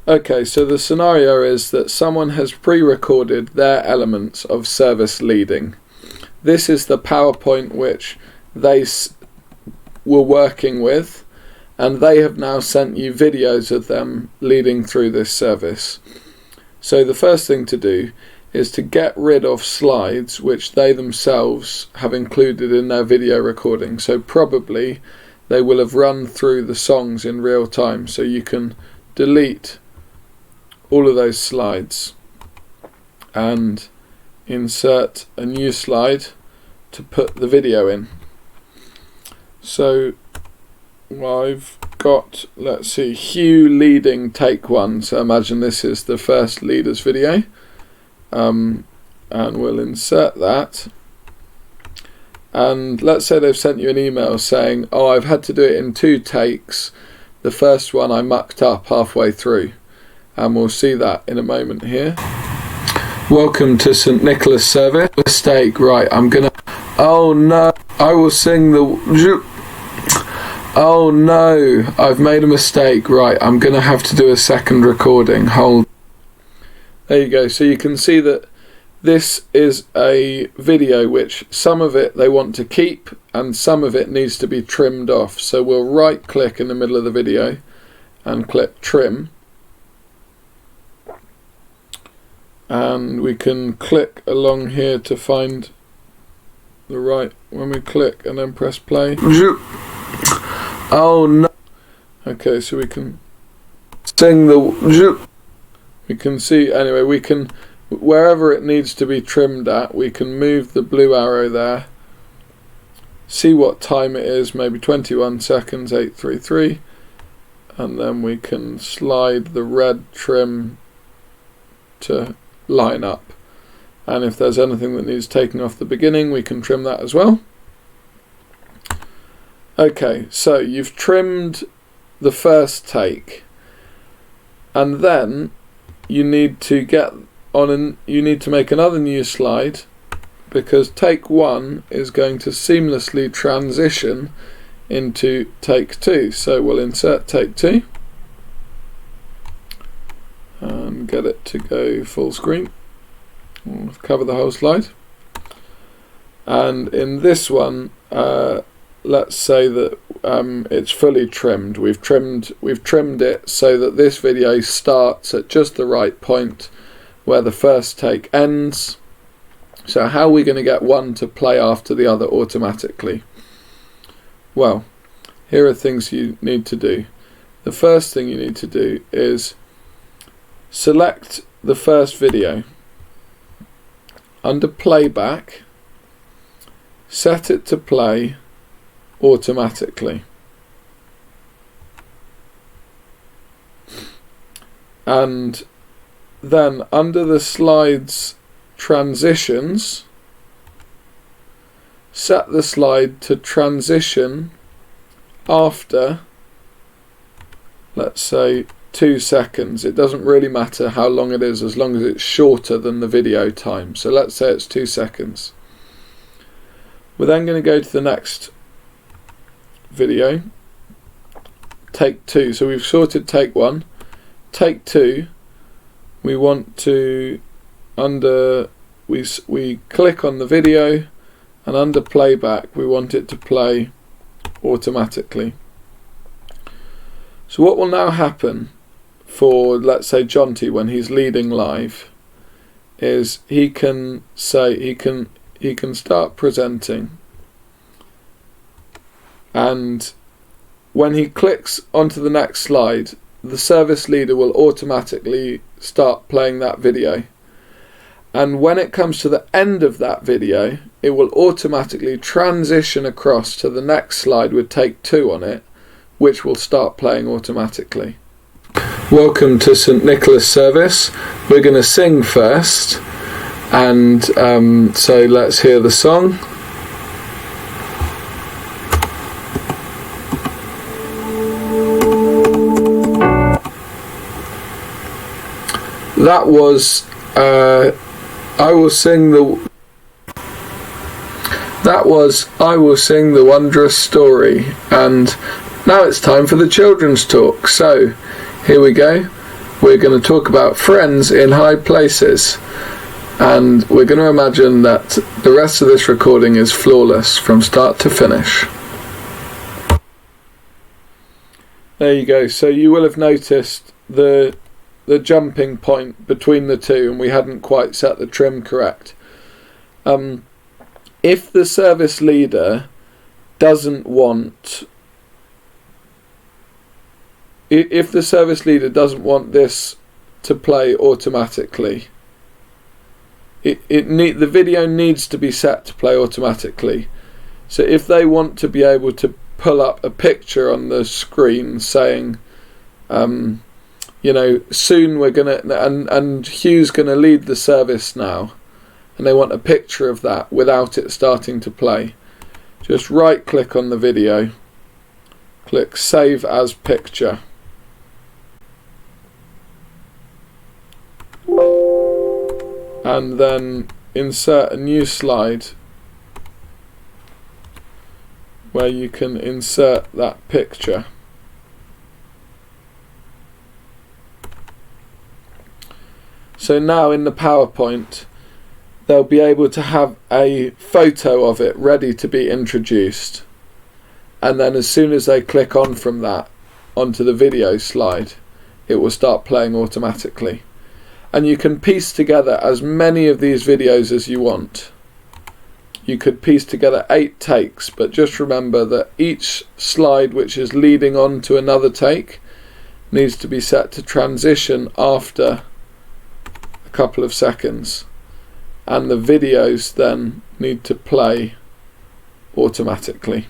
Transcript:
Okay, so the scenario is that someone has pre-recorded their elements of service leading. This is the PowerPoint which they were working with, and they have now sent you videos of them leading through this service. So the first thing to do is to get rid of slides which they themselves have included in their video recording. So probably they will have run through the songs in real time, so you can delete all of those slides and insert a new slide to put the video in. So I've got, let's see, Hugh leading take one, so imagine this is the first leaders video, and we'll insert that. And let's say they've sent you an email saying, oh, I've had to do it in 2 takes, the first one I mucked up halfway through, and we'll see that in a moment here. Welcome to St Nicholas service. Mistake, right, I'm gonna, oh no, I will sing the, oh no, I've made a mistake, right, I'm gonna have to do a second recording, hold. There you go, so you can see that this is a video which some of it they want to keep and some of it needs to be trimmed off. So we'll right click in the middle of the video and click trim, and we can click along here to find the right, when we click and then press play. Oh no. Okay, so we can sing the, we can see, anyway, we can, wherever it needs to be trimmed at, we can move the blue arrow there, see what time it is, maybe 21 seconds, 833, and then we can slide the red trim to line up. And if there's anything that needs taking off the beginning, we can trim that as well. Okay, so you've trimmed the first take, and then you need to get on, and you need to make another new slide, because take 1 is going to seamlessly transition into take 2. So we'll insert take 2 and get it to go full screen. We'll cover the whole slide, and in this one let's say that it's fully trimmed. We've trimmed it so that this video starts at just the right point where the first take ends. So how are we going to get one to play after the other automatically? Well, here are things you need to do. The first thing you need to do is select the first video. Under playback, set it to play automatically. And then under the slides transitions, set the slide to transition after, let's say, 2 seconds. It doesn't really matter how long it is as long as it's shorter than the video time. So let's say it's 2 seconds. We're then going to go to the next video, take 2. So we've sorted take 1. Take 2, we want to, we click on the video, and under playback we want it to play automatically. So what will now happen for, let's say, Jonty when he's leading live, is he can say, he can start presenting, and when he clicks onto the next slide, the service leader will automatically start playing that video, and when it comes to the end of that video, it will automatically transition across to the next slide with take 2 on it, which will start playing automatically. Welcome to St Nicholas service. We're going to sing first, and so let's hear the song. That was I will sing the wondrous story, and now it's time for the children's talk. So here we go. we're going to talk about friends in high places, and we're going to imagine that the rest of this recording is flawless from start to finish. There you go. So you will have noticed the jumping point between the two, and we hadn't quite set the trim correct. If the service leader doesn't want this to play automatically, the video needs to be set to play automatically. So if they want to be able to pull up a picture on the screen saying, soon we're gonna, and Hugh's gonna lead the service now, and they want a picture of that without it starting to play, just right click on the video, click Save as Picture, and then insert a new slide where you can insert that picture. So now in the PowerPoint they'll be able to have a photo of it ready to be introduced, and then as soon as they click on from that onto the video slide, it will start playing automatically. And you can piece together as many of these videos as you want. You could piece together 8 takes, but just remember that each slide which is leading on to another take needs to be set to transition after a couple of seconds, and the videos then need to play automatically.